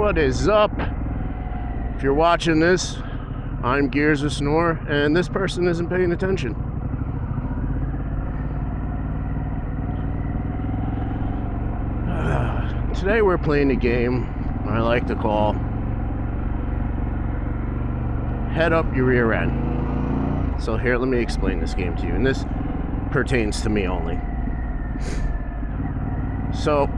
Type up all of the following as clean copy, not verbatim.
what is up? If you're watching this, I'm Gears of Snore, and this person isn't paying attention. Today we're playing a game I like to call Head Up Your Rear End. So here, let me explain this game to you, and this pertains to me only. So,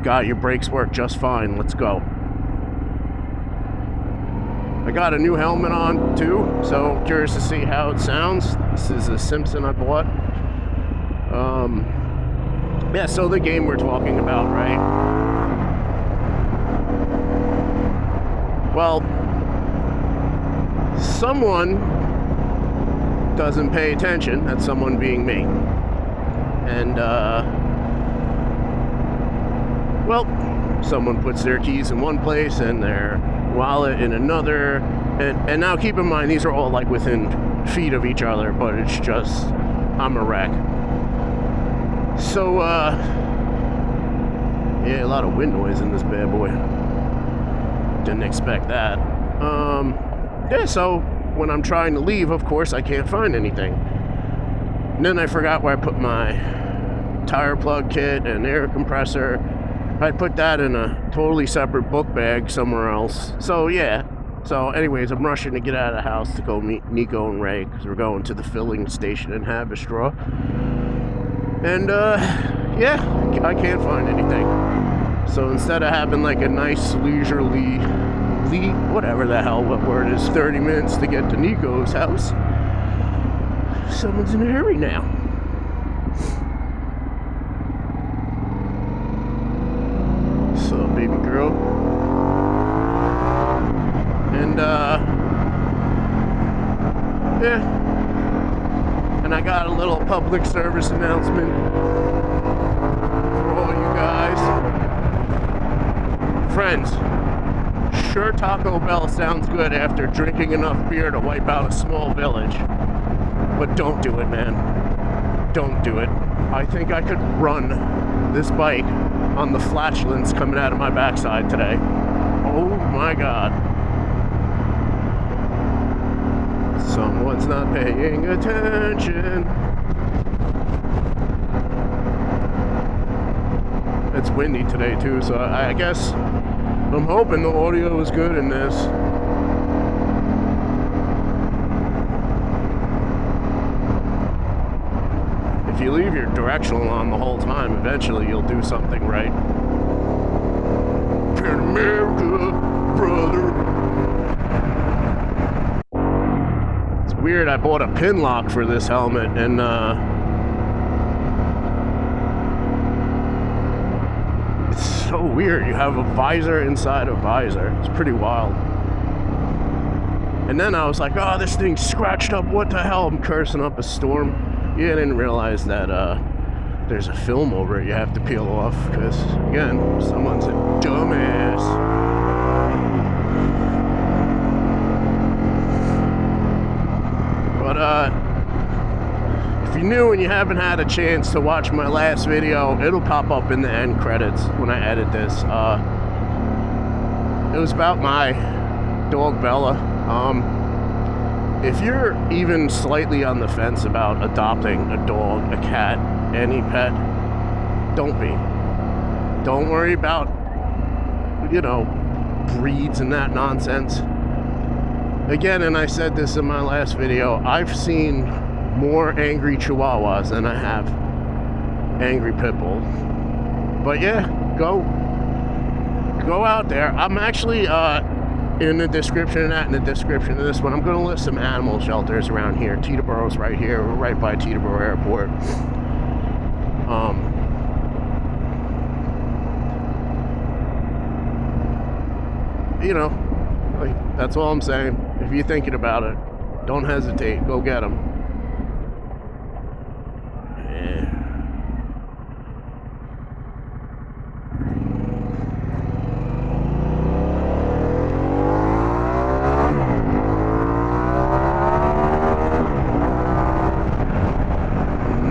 got your brakes work just fine, let's go. I got a new helmet on too, so curious to see how it sounds. This is a Simpson I bought. Yeah, so the game we're talking about, right? Well, someone doesn't pay attention, that's someone being me. And, well, someone puts their keys in one place and their wallet in another. And now keep in mind, these are all like within feet of each other, but it's just, I'm a wreck. So, yeah, a lot of wind noise in this bad boy. Didn't expect that. Yeah, so when I'm trying to leave, of course, I can't find anything. And then I forgot where I put my tire plug kit and air compressor. I put that in a totally separate book bag somewhere else. So, yeah. So, anyways, I'm rushing to get out of the house to go meet Nico and Ray, because we're going to the filling station in Haverstraw. And, yeah, I can't find anything. So instead of having like a nice leisurely, whatever the hell, what word is, 30 minutes to get to Nico's house, someone's in a hurry now. So, baby girl. And, yeah. And I got a little public service announcement for all you guys. Friends, sure, Taco Bell sounds good after drinking enough beer to wipe out a small village. But don't do it, man. Don't do it. I think I could run this bike on the flatulence coming out of my backside today. Oh my God. Someone's not paying attention. It's windy today too, so I guess I'm hoping the audio is good in this. If you leave your directional on the whole time, eventually you'll do something right. Pan America, brother. Weird, I bought a pin lock for this helmet, and it's so weird. You have a visor inside a visor. It's pretty wild. And then I was like, oh, this thing's scratched up, what the hell? I'm cursing up a storm. Yeah, I didn't realize that there's a film over it you have to peel off, because again, someone's a dumbass. But, if you're new and you haven't had a chance to watch my last video, it'll pop up in the end credits when I edit this. It was about my dog, Bella. If you're even slightly on the fence about adopting a dog, a cat, any pet, don't be. Don't worry about, you know, breeds and that nonsense. Again, and I said this in my last video, I've seen more angry chihuahuas than I have angry pit bulls. But yeah, go out there. I'm actually in the description of that, in the description of this one, I'm going to list some animal shelters around here. Teterboro's right here. We're right by Teterboro Airport. You know, like, that's all I'm saying. If you're thinking about it, don't hesitate. Go get them. Yeah.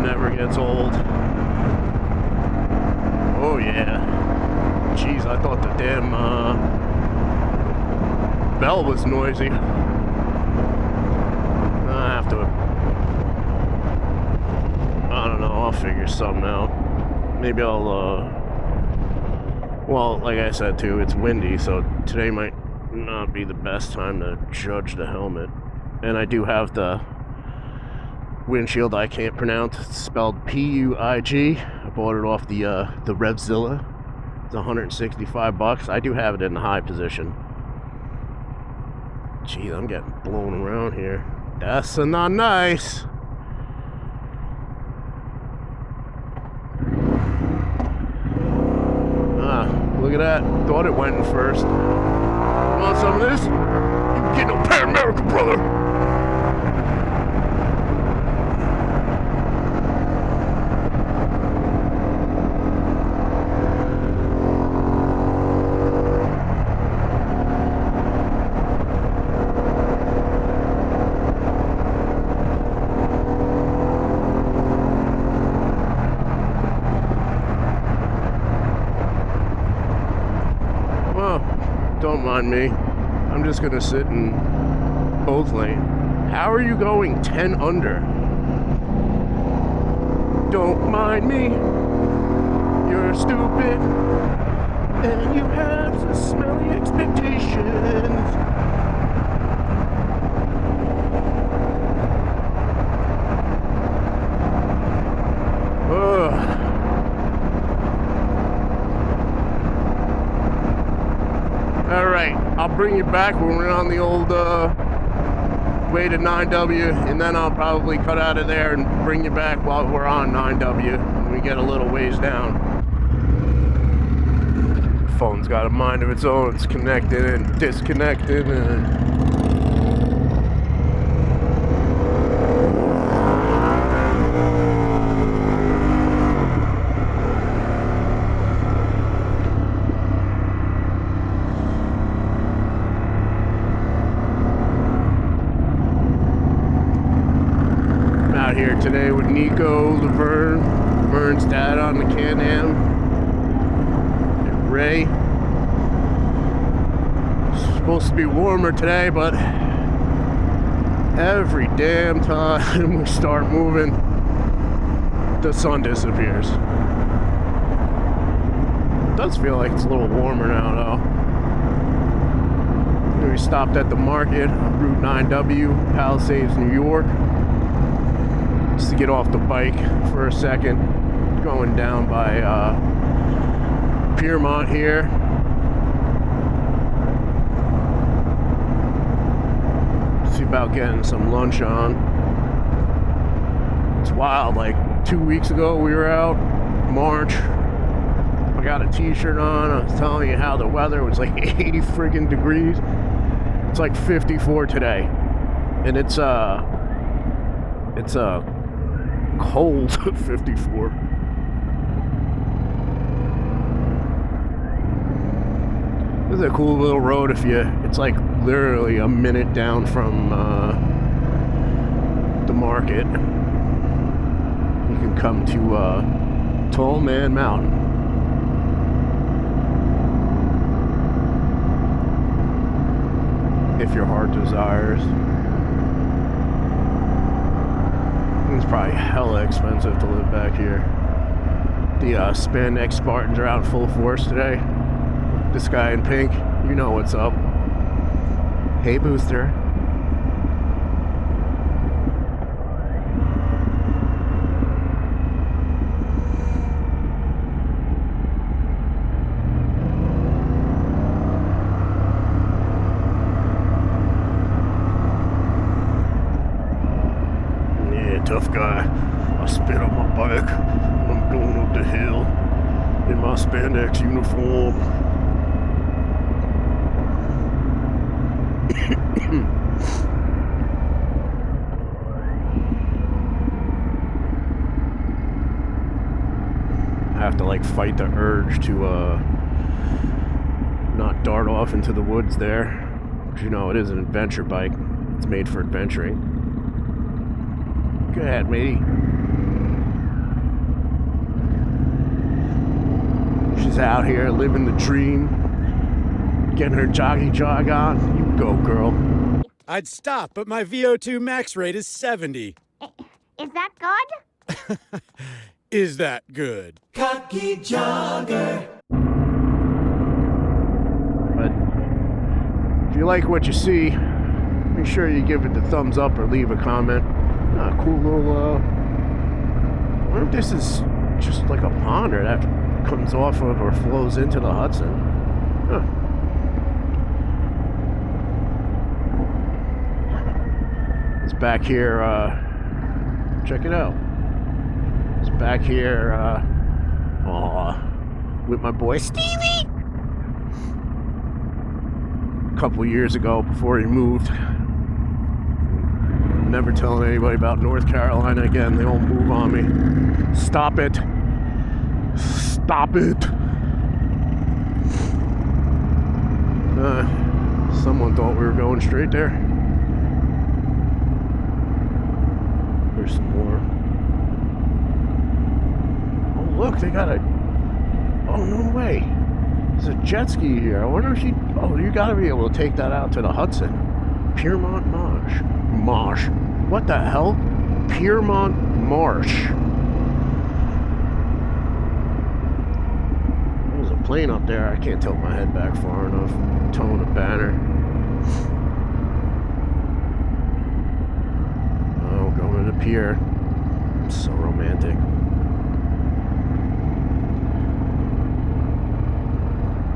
Never gets old. Oh yeah. Jeez, I thought the damn bell was noisy. I have to... I don't know, I'll figure something out. Maybe I'll, well, like I said too, it's windy, so today might not be the best time to judge the helmet. And I do have the windshield I can't pronounce. It's spelled P-U-I-G. I bought it off the Revzilla. It's $165. I do have it in the high position. Gee, I'm getting blown around here. That's not nice. Look at that. Thought it went in first. Want some of this? You can get no Pan America, brother. Don't mind me. I'm just gonna sit in both lane. How are you going 10 under? Don't mind me. You're stupid. And you have some smelly expectations. Ugh. Alright, I'll bring you back when we're on the old way to 9W, and then I'll probably cut out of there and bring you back while we're on 9W when we get a little ways down. Phone's got a mind of its own. It's connected and disconnected and... here today with Nico, Laverne's dad on the Can-Am, and Ray. It's supposed to be warmer today, but every damn time we start moving, the sun disappears. It does feel like it's a little warmer now, though. We stopped at the market, Route 9W, Palisades, New York. Just to get off the bike for a second, going down by Piermont here. See about getting some lunch on. It's wild, like 2 weeks ago we were out, March. I got a t-shirt on, I was telling you how the weather was like 80 friggin' degrees. It's like 54 today. And it's cold 54. This is a cool little road it's like literally a minute down from the market. You can come to Tall Man Mountain. If your heart desires. It's probably hella expensive to live back here. The spandex Spartans are out in full force today. This guy in pink, you know what's up. Hey, Booster. Tough guy. I spit on my bike when I'm going up the hill in my spandex uniform. I have to like fight the urge to not dart off into the woods there. But you know, it is an adventure bike. It's made for adventuring. Go ahead, matey. She's just out here living the dream, getting her joggy jog on. You go, girl. I'd stop, but my VO2 max rate is 70. Is that good? Is that good? Cocky jogger. But if you like what you see, make sure you give it the thumbs up or leave a comment. Cool little, I wonder if this is just like a pond or that comes off of or flows into the Hudson. Huh. It's back here, check it out. It's back here, with my boy Stevie. A couple years ago before he moved. Never telling anybody about North Carolina again. They won't move on me. Stop it. Stop it. Someone thought we were going straight there. There's some more. Oh, look, they got a... Oh, no way. There's a jet ski here. I wonder if you... Oh, you gotta be able to take that out to the Hudson. Piermont Marsh. What the hell? Piermont Marsh. There's a plane up there. I can't tilt my head back far enough. Towing a banner. Oh, going to the pier. So romantic.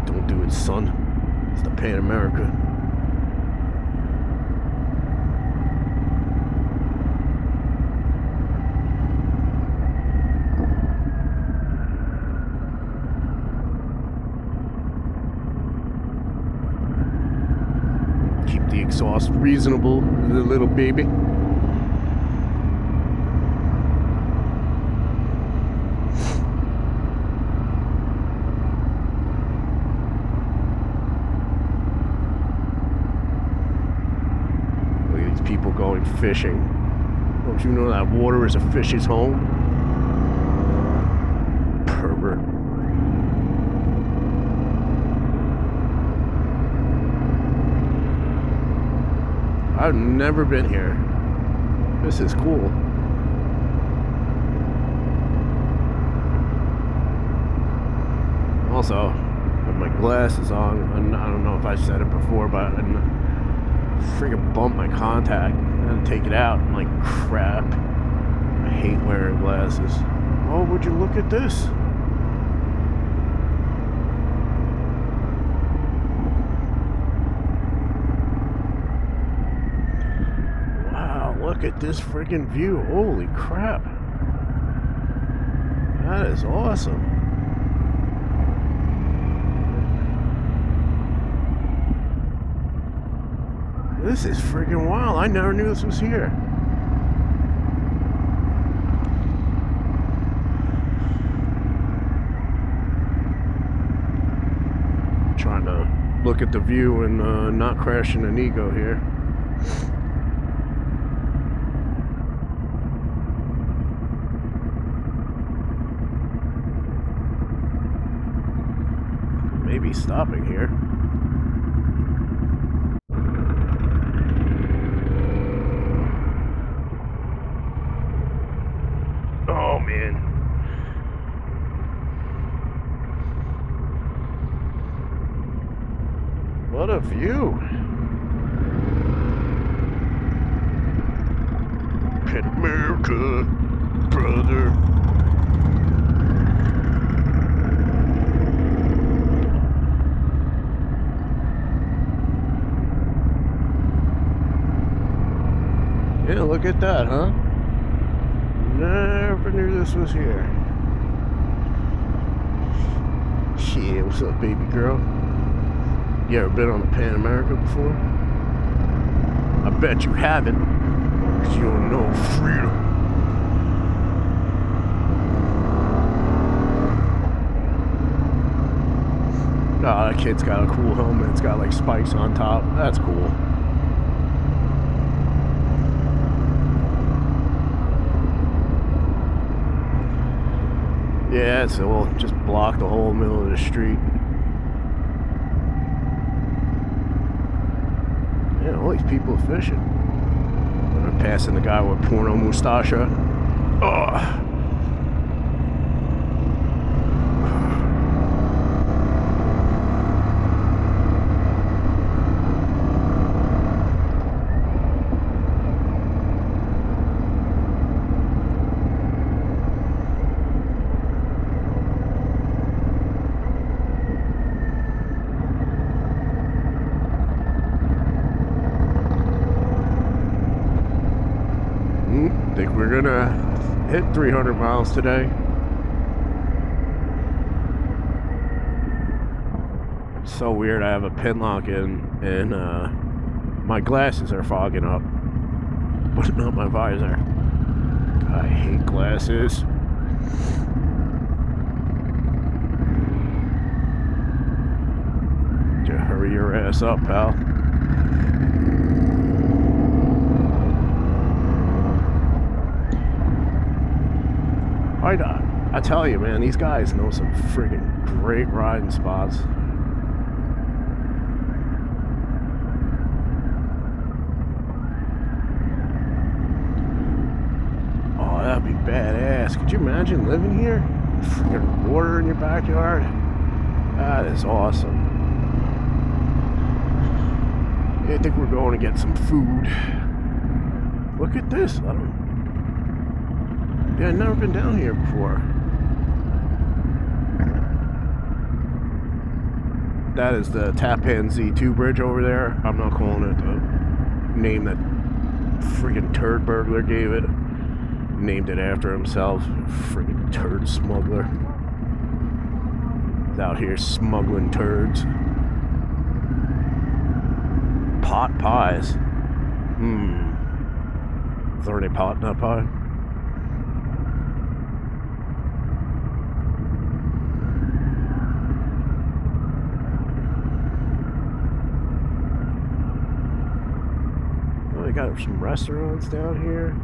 Don't do it, son. It's the Pan America. Keep the exhaust reasonable, the little baby. People going fishing. Don't you know that water is a fish's home? Pervert. I've never been here. This is cool. Also, with my glasses on, and I don't know if I said it before, but I freaking bumped my contact. I had to take it out. I'm like, crap. I hate wearing glasses. Oh, would you look at this? Wow, look at this freaking view. Holy crap. That is awesome. This is freaking wild. I never knew this was here. Trying to look at the view and not crashing an ego here. Maybe stopping here. Oh man. What a view. Pan America, brother. Yeah, look at that, huh? Never knew this was here. Shit, what's up, baby girl? You ever been on the Pan America before? I bet you haven't, 'cause you don't know freedom. Oh, that kid's got a cool helmet. It's got like spikes on top. That's cool. Yeah, so we'll just block the whole middle of the street. Yeah, all these people are fishing. I'm passing the guy with porno mustache. Oh. Think we're gonna hit 300 miles today. It's so weird. I have a pin lock in, and my glasses are fogging up, but not my visor. I hate glasses. Just hurry your ass up, pal. I tell you, man, these guys know some friggin' great riding spots. Oh, that'd be badass. Could you imagine living here? Friggin' water in your backyard? That is awesome. I think we're going to get some food. Look at this. Yeah, I've never been down here before. That is the Tappan Z2 bridge over there. I'm not calling it the name that friggin' turd burglar gave it. Named it after himself. Friggin' turd smuggler. He's out here smuggling turds. Pot pies. Is there any pot in that pie? Got some restaurants down here.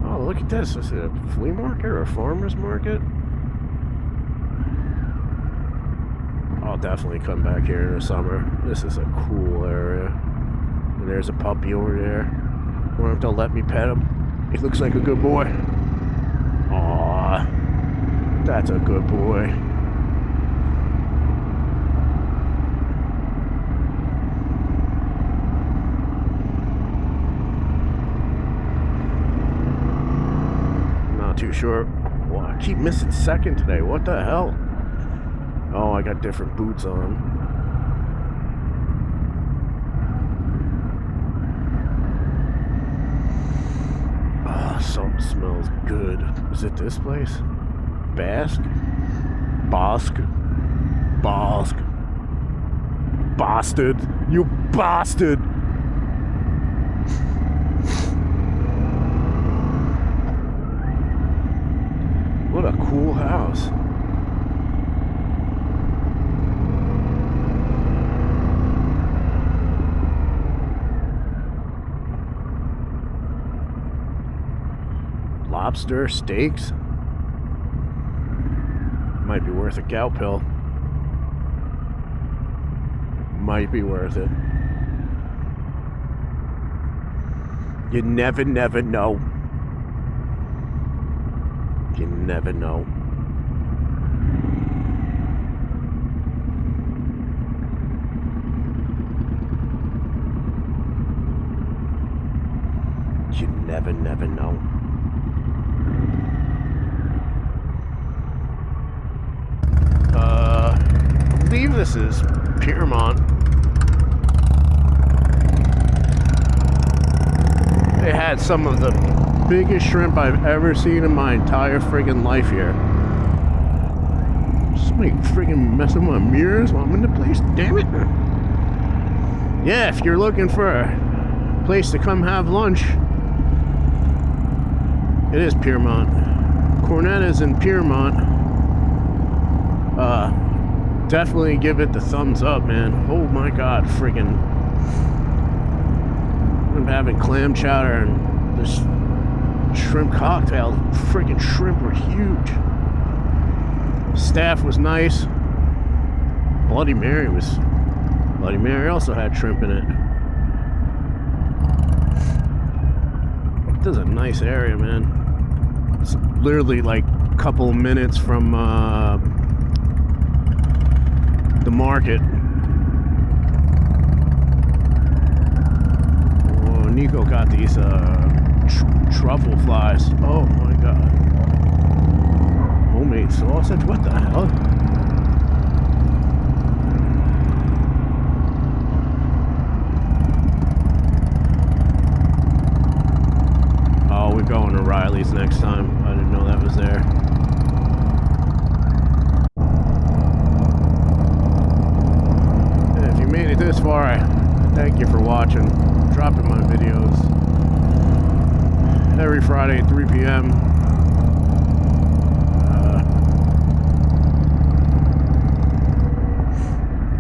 Oh, look at this. Is it a flea market or a farmer's market? I'll definitely come back here in the summer. This is a cool area. And there's a puppy over there. I wonder if they'll let me pet him. He looks like a good boy. Aw, that's a good boy. Not too sure. Well, I keep missing second today. What the hell? Oh, I got different boots on. Something smells good. Is it this place? Basque? Bosque? Bastard! You bastard! What a cool house. Lobster, steaks. Might be worth a gout pill. Might be worth it. You never know. You never know. You never know. I believe this is Piermont. They had some of the biggest shrimp I've ever seen in my entire friggin' life here. Somebody friggin' messing with my mirrors while I'm in the place, damn it. Yeah, if you're looking for a place to come have lunch, it is Piermont. Cornetta's in Piermont. definitely give it the thumbs up, man. Oh my god, friggin'. I'm having clam chowder and this shrimp cocktail. Friggin' shrimp were huge. Staff was nice. Bloody Mary also had shrimp in it. This is a nice area, man. It's literally like a couple minutes from the market. Oh, Nico got these truffle flies. Oh my god. Homemade sausage? What the hell? Oh, we're going to Riley's next time. I didn't know that was there. If you made it this far, I thank you for watching. Dropping my videos every Friday at 3 p.m.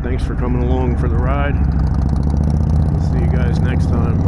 Thanks for coming along for the ride. We'll see you guys next time.